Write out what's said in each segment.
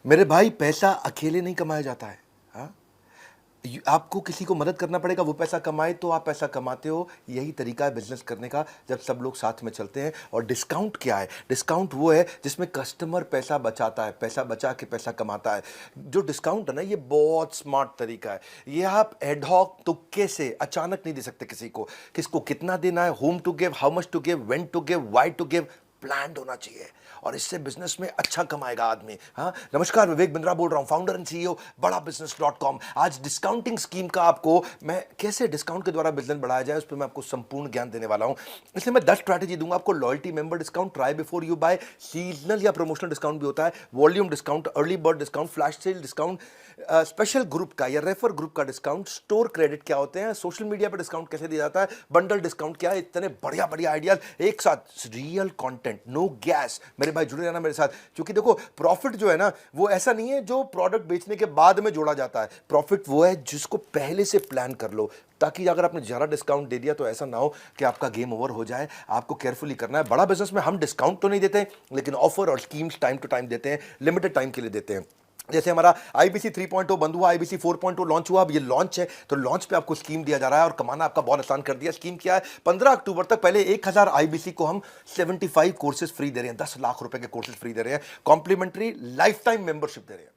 मेरे भाई पैसा अकेले नहीं कमाया जाता है। हाँ, आपको किसी को मदद करना पड़ेगा, वो पैसा कमाए तो आप पैसा कमाते हो। यही तरीका है बिजनेस करने का, जब सब लोग साथ में चलते हैं। और डिस्काउंट क्या है? डिस्काउंट वो है जिसमें कस्टमर पैसा बचाता है, पैसा बचा के पैसा कमाता है। जो डिस्काउंट है ना, ये बहुत स्मार्ट तरीका है। ये आप एडहॉक तुक्के से अचानक नहीं दे सकते किसी को। किसको कितना देना है, whom to give, how much to give, when to give, why to give, planned होना चाहिए। और इससे बिजनेस में अच्छा कमाएगा आदमी। हाँ, नमस्कार, विवेक बिंद्रा बोल रहा हूं, फाउंडर एंड सीईओ बड़ा बिजनेस.com। आज डिस्काउंटिंग स्कीम का आपको मैं कैसे डिस्काउंट के द्वारा बिजनेस बढ़ाया जाए उस पर मैं आपको संपूर्ण ज्ञान देने वाला हूं। इसलिए मैं 10 स्ट्रैटेजी दूंगा आपको। Loyalty member discount, try before you buy, seasonal या प्रमोशनल डिस्काउंट भी होता है, volume discount, early bird discount, flash sale discount, special group का या रेफर ग्रुप का डिस्काउंट, स्टोर क्रेडिट क्या होते हैं, सोशल मीडिया पर डिस्काउंट कैसे दिया जाता है, बंडल डिस्काउंट क्या है। इतने बढ़िया बढ़िया आइडियाज एक साथ, रियल कंटेंट, नो गैस। मेरे भाई जुड़े रहना मेरे साथ, क्योंकि देखो प्रॉफिट जो है ना, वो ऐसा नहीं है जो प्रोडक्ट बेचने के बाद में जोड़ा जाता है। प्रॉफिट वो है जिसको पहले से प्लान कर लो, ताकि अगर आपने जरा डिस्काउंट दे दिया तो ऐसा ना हो कि आपका गेम ओवर हो जाए। आपको केयरफुली करना है। बड़ा बिजनेस में हम डिस्काउंट तो नहीं देते, लेकिन ऑफर और स्कीम्स टाइम टू टाइम देते हैं, लिमिटेड टाइम के लिए देते हैं। जैसे हमारा IBC 3.0 बंद हुआ, IBC 4.0 लॉन्च हुआ, अब ये लॉन्च है, तो लॉन्च पे आपको स्कीम दिया जा रहा है और कमाना आपका बहुत आसान कर दिया। स्कीम क्या है? 15 अक्टूबर तक पहले 1000 IBC को हम 75 कोर्सेज फ्री दे रहे हैं, 10 लाख रुपए के कोर्सेज फ्री दे रहे हैं, कॉम्प्लीमेंट्री लाइफ टाइम मेंबरशिप दे रहे हैं,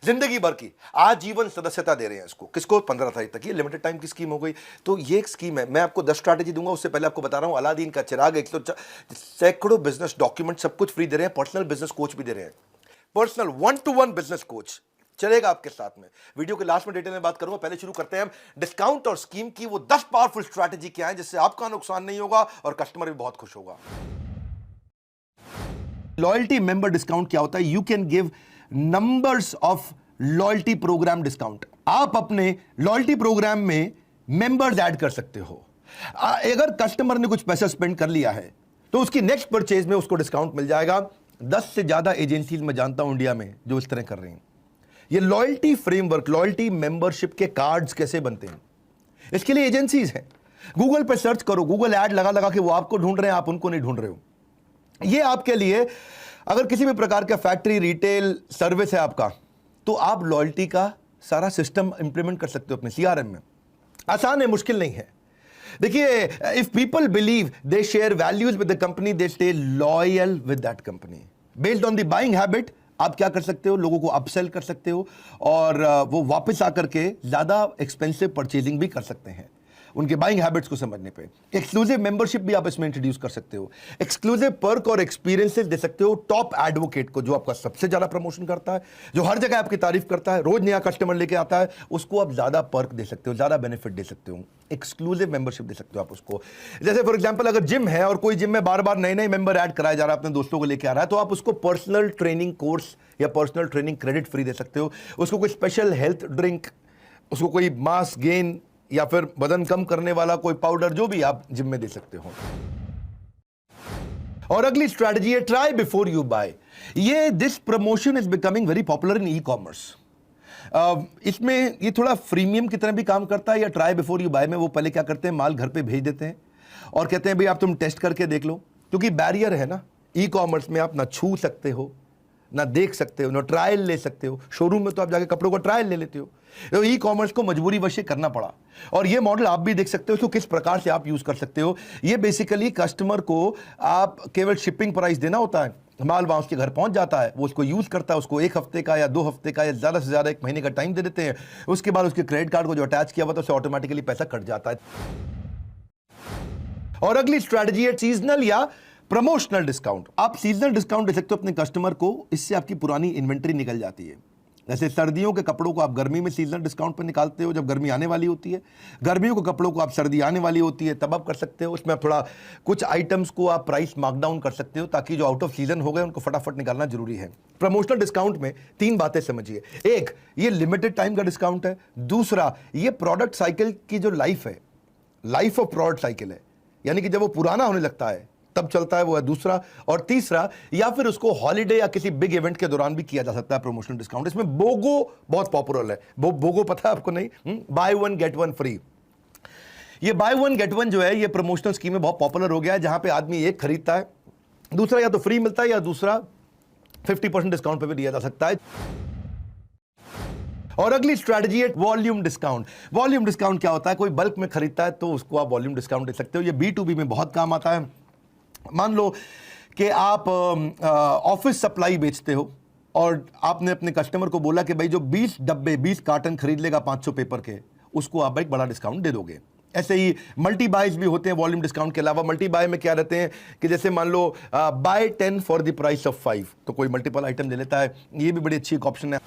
जिंदगी भर की आजीवन सदस्यता दे रहे हैं इसको। किसको? 15 तारीख तक। ये लिमिटेड टाइम की स्कीम हो गई। तो ये एक स्कीम है। मैं आपको 10 स्ट्रैटेजी दूंगा, उससे पहले आपको बता रहा हूं, अलादीन का चिराग, 100 सैकड़ों बिजनेस डॉक्यूमेंट सब कुछ फ्री दे रहे हैं। पर्सनल बिजनेस कोच भी दे रहे हैं, पर्सनल 1-to-1 बिजनेस कोच चलेगा आपके साथ में। वीडियो के लास्ट में डिटेल में बात करूंगा। पहले शुरू करते हैं हम डिस्काउंट और स्कीम की वो 10 पावरफुल स्ट्रैटेजी क्या है जिससे आपका नुकसान नहीं होगा और कस्टमर भी बहुत खुश होगा। लॉयल्टी मेंबर डिस्काउंट क्या होता है? You can give numbers of loyalty program discount. आप अपने लॉयल्टी प्रोग्राम में मेंबर्स ऐड कर सकते हो। अगर कस्टमर ने कुछ पैसा स्पेंड कर लिया है तो उसकी नेक्स्ट परचेज में उसको डिस्काउंट मिल जाएगा। 10 से ज्यादा एजेंसीज मैं जानता हूं इंडिया में जो इस तरह कर रही हैं। ये लॉयल्टी फ्रेमवर्क, लॉयल्टी मेंबरशिप के कार्ड्स कैसे बनते हैं, इसके लिए एजेंसीज हैं। गूगल पे सर्च करो, गूगल ऐड लगा लगा के वो आपको ढूंढ रहे हैं, आप उनको नहीं ढूंढ रहे हो। ये आपके लिए, अगर किसी भी प्रकार का फैक्ट्री रिटेल सर्विस है आपका, तो आप लॉयल्टी का सारा सिस्टम इंप्लीमेंट कर सकते हो अपने CRM में। आसान है, मुश्किल नहीं है। देखिए, if people believe they share values with the company, they stay loyal with that company. Based on the buying habit आप क्या कर सकते हो? लोगों को अपसेल कर सकते हो और वो वापस आकर के ज्यादा एक्सपेंसिव परचेजिंग भी कर सकते हैं उनके बाइंग हैबिट्स को समझने पे। एक्सक्लूसिव मेंबरशिप भी आप इसमें इंट्रोड्यूस कर सकते हो। एक्सक्लूसिव पर्क और एक्सपीरियंसेस दे सकते हो टॉप एडवोकेट को, जो आपका सबसे ज्यादा प्रमोशन करता है, जो हर जगह आपकी तारीफ करता है, रोज नया कस्टमर लेके आता है, उसको आप ज्यादा पर्क दे सकते हो, ज्यादा बेनिफिट दे सकते हो। एक्सक्लूसिव मेंबरशिप दे सकते हो आप उसको। जैसे फॉर एग्जांपल, अगर जिम है और कोई जिम में बार बार नए नए मेंबर ऐड कराया जा रहा है, अपने दोस्तों को लेके आ रहा है, तो आप उसको पर्सनल ट्रेनिंग कोर्स या पर्सनल ट्रेनिंग क्रेडिट फ्री दे सकते हो। उसको कोई स्पेशल हेल्थ ड्रिंक, उसको कोई मास गेन या फिर वजन कम करने वाला कोई पाउडर, जो भी आप जिम में दे सकते हो। और अगली स्ट्रैटेजी है ट्राई बिफोर यू बाय। ये this promotion is becoming very popular in e-commerce. इसमें ये थोड़ा फ्रीमियम की तरह भी काम करता है। या ट्राई बिफोर यू बाय में वो पहले क्या करते हैं, माल घर पे भेज देते हैं और कहते हैं भाई आप तुम टेस्ट करके देख लो, क्योंकि बैरियर है ना ई-कॉमर्स में। आप ना छू सकते हो, ना देख सकते हो, ना ट्रायल ले सकते हो। शोरूम में तो आप जाके कपड़ों का ट्रायल ले लेते हो, तो ई कॉमर्स को मजबूरी वश करना पड़ा। और ये मॉडल आप भी देख सकते हो, इसको किस प्रकार से आप यूज कर सकते हो। ये बेसिकली कस्टमर को आप केवल शिपिंग प्राइस देना होता है, माल वहां उसके घर पहुंच जाता है, वो उसको यूज करता है, उसको 1 हफ्ते का या 2 हफ्ते का या ज्यादा से ज्यादा 1 महीने का टाइम दे देते हैं। उसके बाद उसके क्रेडिट कार्ड को जो अटैच किया हुआ था, उससे ऑटोमेटिकली पैसा कट जाता है। और अगली स्ट्रैटेजी है सीजनल या प्रमोशनल डिस्काउंट। आप सीजनल डिस्काउंट दे सकते हो अपने कस्टमर को, इससे आपकी पुरानी इन्वेंट्री निकल जाती है। जैसे सर्दियों के कपड़ों को आप गर्मी में सीजनल डिस्काउंट पर निकालते हो, जब गर्मी आने वाली होती है। गर्मियों के कपड़ों को आप सर्दी आने वाली होती है तब आप कर सकते हो। उसमें आप थोड़ा कुछ आइटम्स को आप प्राइस मार्कडाउन कर सकते हो, ताकि जो आउट ऑफ सीजन हो गए उनको फटाफट निकालना जरूरी है। प्रमोशनल डिस्काउंट में 3 बातें समझिए। एक, ये लिमिटेड टाइम का डिस्काउंट है। दूसरा, ये प्रोडक्ट साइकिल की जो लाइफ है, लाइफ ऑफ प्रोडक्ट साइकिल है, यानी कि जब वो पुराना होने लगता है तब चलता है, वो है दूसरा। और तीसरा, या फिर उसको हॉलिडे या किसी बिग इवेंट के दौरान भी किया जा सकता है प्रमोशनल डिस्काउंट। इसमें बोगो बहुत पॉपुलर है। बोगो पता है आपको? नहीं, बाय 1 गेट 1 फ्री। ये बाय 1 गेट 1 जो है, ये प्रमोशनल स्कीम में बहुत पॉपुलर हो गया है, जहां पे आदमी एक खरीदता है, दूसरा या तो फ्री मिलता है या दूसरा 50% डिस्काउंट पे भी दिया जा सकता है। और अगली स्ट्रैटेजी है वॉल्यूम डिस्काउंट। वॉल्यूम डिस्काउंट क्या होता है? कोई बल्क में खरीदता है तो उसको आप वॉल्यूम डिस्काउंट दे सकते हो। ये B2B में बहुत काम आता है। मान लो कि आप ऑफिस सप्लाई बेचते हो और आपने अपने कस्टमर को बोला कि भाई जो 20 डब्बे 20 कार्टन खरीद लेगा 500 पेपर के, उसको आप एक बड़ा डिस्काउंट दे दोगे। ऐसे ही मल्टी बाइज भी होते हैं वॉल्यूम डिस्काउंट के अलावा। मल्टी बाय में क्या रहते हैं कि जैसे मान लो buy 10 for the price of 5, तो कोई मल्टीपल आइटम ले लेता है। ये भी बड़ी अच्छी एक ऑप्शन है।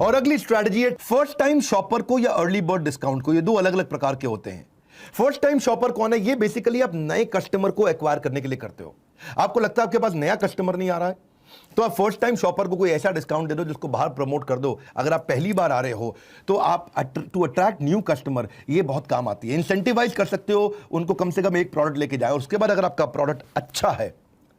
और अगली स्ट्रैटेजी है फर्स्ट टाइम शॉपर को या अर्ली बर्ड डिस्काउंट को। ये दो अलग अलग प्रकार के होते हैं। फर्स्ट टाइम शॉपर कौन है? ये बेसिकली आप नए कस्टमर को एक्वायर करने के लिए करते हो। आपको लगता है आपके पास नया कस्टमर नहीं आ रहा है, तो आप फर्स्ट टाइम शॉपर को कोई ऐसा डिस्काउंट दे दो जिसको बाहर प्रमोट कर दो। अगर आप पहली बार आ रहे हो तो आप टू अट्रैक्ट न्यू कस्टमर, ये बहुत काम आती है। इंसेंटिवाइज कर सकते हो उनको, कम से कम एक प्रोडक्ट लेके जाए, और उसके बाद अगर आपका प्रोडक्ट अच्छा है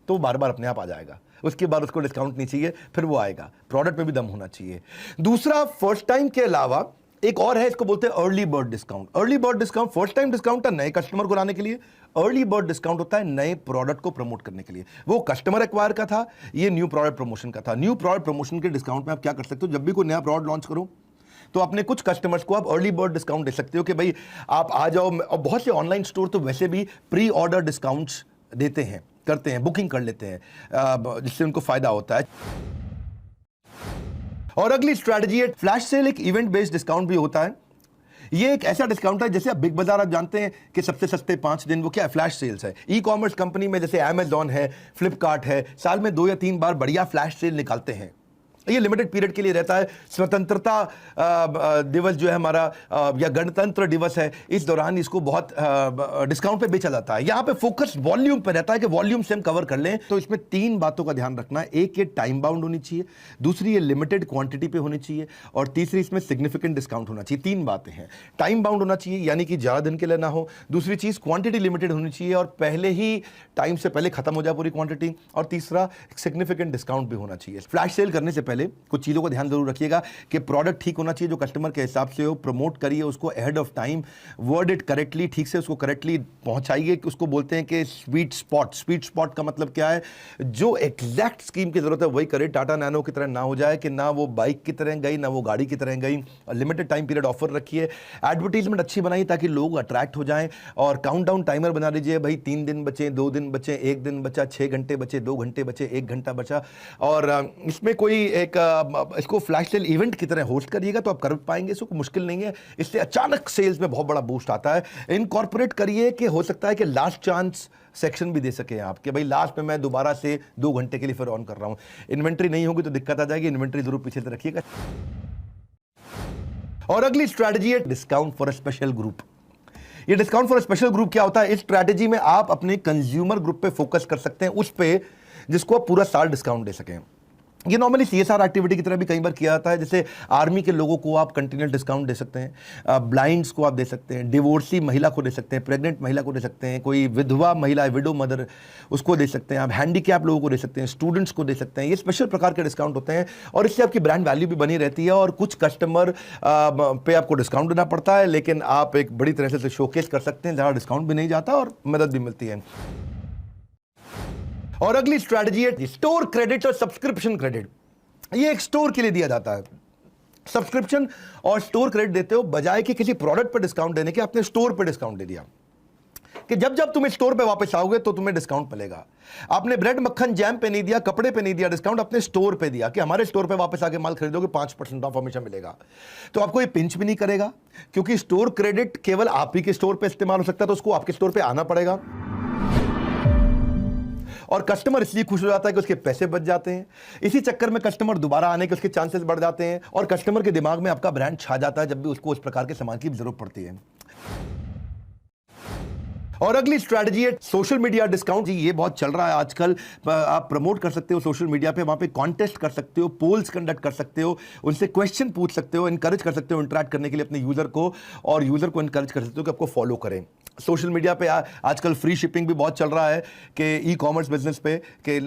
तो बार बार अपने आप आ जाएगा। उसके बाद उसको डिस्काउंट नहीं चाहिए, फिर वो आएगा। प्रोडक्ट में भी दम होना चाहिए। दूसरा, फर्स्ट टाइम के अलावा एक और है, इसको बोलते हैं early bird discount. Early bird discount, first time discount है नए कस्टमर को लाने के लिए। अर्ली बर्ड डिस्काउंट होता है नए प्रोडक्ट को प्रमोट करने के लिए। वो कस्टमर एक्वायर का था, ये न्यू प्रोडक्ट प्रमोशन का था। न्यू प्रोडक्ट प्रमोशन के डिस्काउंट में आप क्या कर सकते हो? जब भी कोई नया प्रोडक्ट लॉन्च करो तो अपने कुछ कस्टमर्स को आप अर्ली बर्ड डिस्काउंट दे सकते हो कि भाई आप आ जाओ। और बहुत से ऑनलाइन स्टोर तो वैसे भी प्री ऑर्डर डिस्काउंट्स देते हैं, करते हैं, बुकिंग कर लेते हैं, जिससे उनको फायदा होता है। और अगली स्ट्रैटेजी है फ्लैश सेल। एक इवेंट बेस्ड डिस्काउंट भी होता है। ये एक ऐसा डिस्काउंट है, जैसे आप बिग बाजार आप जानते हैं कि सबसे सस्ते 5 दिन, वो क्या है? फ्लैश सेल्स है। ई कॉमर्स कंपनी में जैसे अमेजॉन है, फ्लिपकार्ट है, साल में 2 या 3 बार बढ़िया फ्लैश सेल निकालते हैं। ये लिमिटेड पीरियड के लिए रहता है। स्वतंत्रता दिवस जो है हमारा, या गणतंत्र दिवस है, इस दौरान इसको बहुत डिस्काउंट पे बेचा जाता है। यहाँ पे फोकस वॉल्यूम पे रहता है कि वॉल्यूम से हम कवर कर लें। तो इसमें 3 बातों का ध्यान रखना है। एक, ये टाइम बाउंड होनी चाहिए। दूसरी, ये लिमिटेड क्वांटिटी पे होनी चाहिए। और तीसरी, इसमें सिग्निफिकेंट डिस्काउंट होना चाहिए। 3 बातें हैं। टाइम बाउंड होना चाहिए, यानी कि ज़्यादा दिन के लिए ना हो। दूसरी चीज़, क्वांटिटी लिमिटेड होनी चाहिए और पहले ही टाइम से पहले खत्म हो जाए पूरी क्वांटिटी। और तीसरा, सिग्निफिकेंट डिस्काउंट भी होना चाहिए। फ्लैश सेल करने से पहले कुछ चीज़ों का ध्यान जरूर रखिएगा कि प्रोडक्ट ठीक होना चाहिए, जो कस्टमर के हिसाब से हो। प्रमोट करिए उसको ahead of time, word it correctly, ठीक से उसको करेक्टली पहुंचाइए। उसको बोलते हैं कि स्वीट स्पॉट। स्वीट स्पॉट का मतलब क्या है? जो एग्जैक्ट स्कीम की जरूरत है वही करे। टाटा नैनो की तरह ना हो जाए कि ना वो बाइक की तरह गई ना वो गाड़ी की तरह गई। लिमिटेड टाइम पीरियड ऑफर रखिए। एडवर्टीजमेंट अच्छी बनाइए ताकि लोग अट्रैक्ट हो जाएं। और काउंटडाउन टाइमर बना लीजिए, भाई 3 दिन बचे, 2 दिन बचे, 1 दिन बचा, 6 घंटे बचे, 2 घंटे बचे, 1 घंटा बचा। और इसमें कोई एक इसको फ्लैश सेल इवेंट की तरह होस्ट करिएगा तो आप कर पाएंगे। इसको मुश्किल नहीं है। इससे अचानक सेल्स में बहुत बड़ा बूस्ट आता है। इनकॉर्पोरेट करिए कि हो सकता है कि लास्ट चांस सेक्शन भी दे सके आप, कि भाई लास्ट में मैं दोबारा से 2 घंटे के लिए फिर ऑन कर रहा हूं। इन्वेंट्री नहीं होगी तो दिक्कत आ जाएगी। इन्वेंट्री जरूर पीछे से रखिएगा। और अगली स्ट्रैटेजी है discount for a special group. ये discount for a special group क्या होता है? इस स्ट्रैटेजी में आप अपने कंज्यूमर ग्रुप पे फोकस कर सकते हैं, उस पे जिसको आप पूरा साल डिस्काउंट दे सकें। ये नॉर्मली CSR एक्टिविटी की तरह भी कई बार किया जाता है। जैसे आर्मी के लोगों को आप कंटिन्यूस डिस्काउंट दे सकते हैं, ब्लाइंड्स को आप दे सकते हैं, डिवोर्सी महिला को दे सकते हैं, प्रेग्नेंट महिला को दे सकते हैं, कोई विधवा महिला, विडो मदर, उसको दे सकते हैं आप, हैंडीकैप लोगों को दे सकते हैं, स्टूडेंट्स को दे सकते हैं। ये स्पेशल प्रकार के डिस्काउंट होते हैं और इससे आपकी ब्रांड वैल्यू भी बनी रहती है। और कुछ कस्टमर पे आपको डिस्काउंट देना पड़ता है, लेकिन आप एक बड़ी तरह से शोकेस कर सकते हैं, ज़्यादा डिस्काउंट भी नहीं जाता और मदद भी मिलती है। और अगली स्ट्रैटेजी है स्टोर क्रेडिट और सब्सक्रिप्शन क्रेडिट। ये एक स्टोर के लिए दिया जाता है। सब्सक्रिप्शन और स्टोर क्रेडिट देते हो, बजाय कि किसी प्रोडक्ट पर डिस्काउंट देने के आपने स्टोर पर डिस्काउंट दे दिया कि जब जब तुम स्टोर पे वापस आओगे तो तुम्हें डिस्काउंट मिलेगा। आपने ब्रेड मक्खन जैम पे नहीं दिया, कपड़े पे नहीं दिया डिस्काउंट, अपने स्टोर पे दिया कि हमारे स्टोर पे वापस आके माल खरीदोगे 5% ऑफ हमेशा मिलेगा। तो आपको ये पिंच भी नहीं करेगा, क्योंकि स्टोर क्रेडिट केवल आप ही के स्टोर पे इस्तेमाल हो सकता है, तो उसको आपके स्टोर पे आना पड़ेगा। और कस्टमर इसलिए खुश हो जाता है कि उसके पैसे बच जाते हैं। इसी चक्कर में कस्टमर दोबारा आने के उसके चांसेस बढ़ जाते हैं और कस्टमर के दिमाग में आपका ब्रांड छा जाता है जब भी उसको उस प्रकार के सामान की जरूरत पड़ती है। और अगली स्ट्रैटेजी है सोशल मीडिया डिस्काउंट। जी, ये बहुत चल रहा है आजकल। आप प्रमोट कर सकते हो सोशल मीडिया पे, वहां पे कॉन्टेस्ट कर सकते हो, पोल्स कंडक्ट कर सकते हो, उनसे क्वेश्चन पूछ सकते हो, इनकरेज कर सकते हो इंटरेक्ट करने के लिए अपने यूजर को, और यूजर को इनकरेज कर सकते हो कि आपको फॉलो करें। सोशल मीडिया पे आजकल फ्री शिपिंग भी बहुत चल रहा है कि ई कॉमर्स बिजनेस पे कि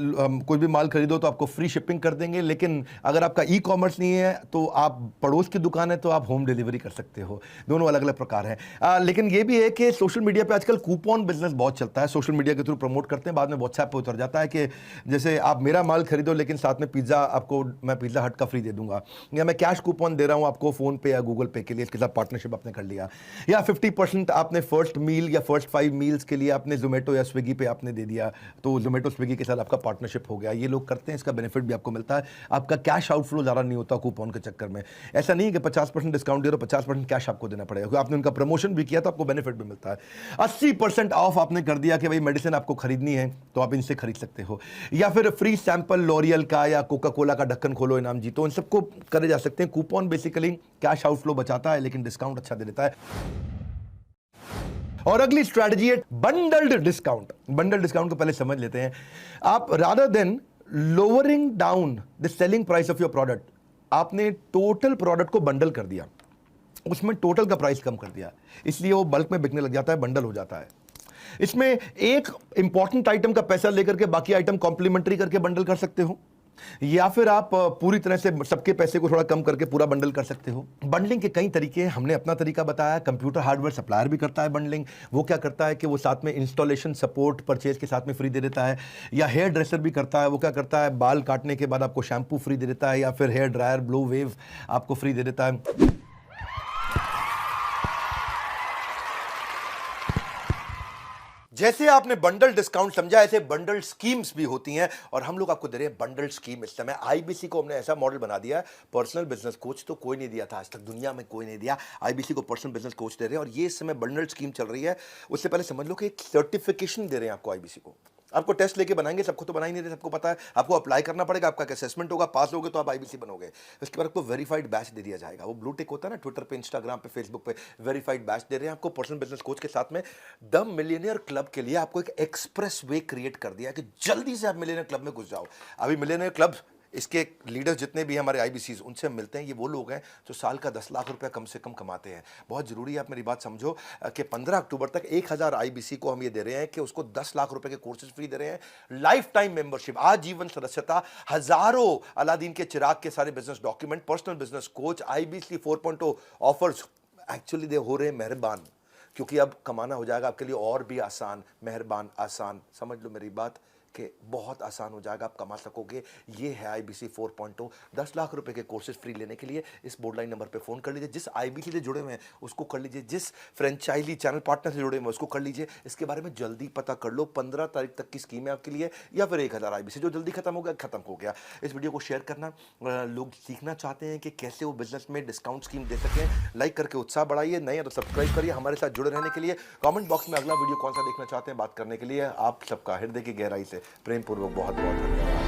कोई भी माल खरीदो तो आपको फ्री शिपिंग कर देंगे, लेकिन अगर आपका ई कॉमर्स नहीं है तो आप पड़ोस की दुकान है तो आप होम डिलीवरी कर सकते हो। दोनों अलग अलग प्रकार हैं। लेकिन ये भी है कि सोशल मीडिया पे आजकल कूपन बिजनेस बहुत चलता है, सोशल मीडिया के थ्रू प्रमोट करते हैं, बाद में व्हाट्सएप पे उतर जाता है कि जैसे आप मेरा माल खरीदो लेकिन साथ में पिज़्ज़ा आपको मैं पिज़्ज़ा हट का फ्री दे दूंगा, या मैं कैश कूपन दे रहा हूँ आपको फ़ोन पे या गूगल पे के लिए, इसके साथ पार्टनरशिप आपने कर लिया, या 50% आपने फर्स्ट मील या फर्स्ट 5 मील्स के लिए आपने जोमेटो या स्विगी पे आपने दे दिया, तो जोमेटो स्विगी के साथ आपका पार्टनरशिप हो गया। ये लोग करते हैं, इसका बेनिफिट भी आपको मिलता है, आपका कैश आउटफ्लो ज़्यादा नहीं होता कूपन के चक्कर में। ऐसा नहीं कि 50% डिस्काउंट दे रहे हो, 50% कैश आपको देना पड़ेगा, क्योंकि आपने उनका प्रमोशन भी किया तो आपको बेनिफिट भी मिलता है। 80% ऑफ आपने कर दिया कि भाई मेडिसिन आपको खरीदनी है तो आप इनसे खरीद सकते हो, या फिर फ्री सैंपल लॉरियल का या कोका कोला का ढक्कन खोलो इनाम जीतो, इन सबको करे जा सकते हैं। कूपन बेसिकली कैश आउटफ्लो बचाता है लेकिन डिस्काउंट अच्छा दे देता है। और अगली स्ट्रैटेजी है बंडल्ड डिस्काउंट। बंडल डिस्काउंट को पहले समझ लेते हैं। आप rather than lowering down the selling price of your product, आपने टोटल प्रोडक्ट को बंडल कर दिया, उसमें टोटल का प्राइस कम कर दिया, इसलिए वो बल्क में बिकने लग जाता है, बंडल हो जाता है। इसमें एक इंपॉर्टेंट आइटम का पैसा लेकर के बाकी आइटम कॉम्प्लीमेंट्री करके बंडल कर सकते हो, या फिर आप पूरी तरह से सबके पैसे को थोड़ा कम करके पूरा बंडल कर सकते हो। बंडलिंग के कई तरीके हैं, हमने अपना तरीका बताया। कंप्यूटर हार्डवेयर सप्लायर भी करता है बंडलिंग। वो क्या करता है कि वो साथ में इंस्टॉलेशन सपोर्ट परचेज के साथ में फ्री दे देता है। या हेयर ड्रेसर भी करता है, वो क्या करता है बाल काटने के बाद आपको शैम्पू फ्री दे देता है, या फिर हेयर ड्रायर ब्लो वेव आपको फ्री दे देता है। जैसे आपने बंडल डिस्काउंट समझा, ऐसे बंडल स्कीम्स भी होती हैं, और हम लोग आपको दे रहे हैं बंडल स्कीम इस समय। आईबीसी को हमने ऐसा मॉडल बना दिया है, पर्सनल बिजनेस कोच तो कोई नहीं दिया था आज तक, दुनिया में कोई नहीं दिया। आईबीसी को पर्सनल बिजनेस कोच दे रहे हैं, और ये इस समय बंडल स्कीम चल रही है। उससे पहले समझ लो कि एक सर्टिफिकेशन दे रहे हैं आपको आईबीसी को। आपको टेस्ट लेके बनाएंगे, सबको तो बना ही नहीं रहे, सबको पता है। आपको अप्लाई करना पड़ेगा, आपका असेसमेंट होगा, पास होगे तो आप आईबीसी बनोगे। उसके बाद आपको वेरीफाइड बैच दे दिया जाएगा। वो ब्लू टिक होता है ना, ट्विटर पे, इंस्टाग्राम पे, फेसबुक पे वेरीफाइड बैच दे रहे हैं आपको पर्सनल बिजनेस कोच के साथ में। द मिलियनियर क्लब के लिए आपको एक एक्सप्रेस वे क्रिएट कर दिया कि जल्दी से आप मिलियनियर क्लब में घुस जाओ। अभी मिलियनियर क्लब इसके लीडर्स जितने भी हमारे आईबीसीज, उनसे हम मिलते हैं। ये वो लोग हैं जो साल का 10 लाख रुपया कम से कम कमाते हैं। बहुत जरूरी है आप मेरी बात समझो कि 15 अक्टूबर तक 1000 आईबीसी को हम ये दे रहे हैं कि उसको 10 लाख रुपए के कोर्सेज फ्री दे रहे हैं, लाइफ टाइम मेंबरशिप, आजीवन सदस्यता, हजारों अलादीन के चिराग के सारे business document, personal business coach, IBC 4.0 offers. Actually they हो रहे हैं मेहरबान, क्योंकि अब कमाना हो जाएगा आपके लिए और भी आसान। मेहरबान आसान, समझ लो मेरी बात कि बहुत आसान हो जाएगा, आप कमा सकोगे। ये है आईबीसी 4.0। 10 लाख रुपए के कोर्सेज फ्री लेने के लिए इस बोर्डलाइन नंबर पे फोन कर लीजिए। जिस आईबीसी से जुड़े हुए हैं उसको कर लीजिए, जिस फ्रेंचाइजी चैनल पार्टनर से जुड़े हुए हैं उसको कर लीजिए। इसके बारे में जल्दी पता कर लो। 15 तारीख तक की स्कीम है आपके लिए, या फिर 1000 आईबीसी जो जल्दी खत्म हो गया, खत्म हो गया। इस वीडियो को शेयर करना, लोग सीखना चाहते हैं कि कैसे वो बिजनेस में डिस्काउंट स्कीम दे सकें। लाइक करके उत्साह बढ़ाइए, नहीं है तो सब्सक्राइब करिए। हमारे साथ जुड़े रहने के लिए कमेंट बॉक्स में अगला वीडियो कौन सा देखना चाहते हैं बात करने के लिए आप सबका हृदय की गहराई से प्रेम पूर्वक बहुत बहुत धन्यवाद।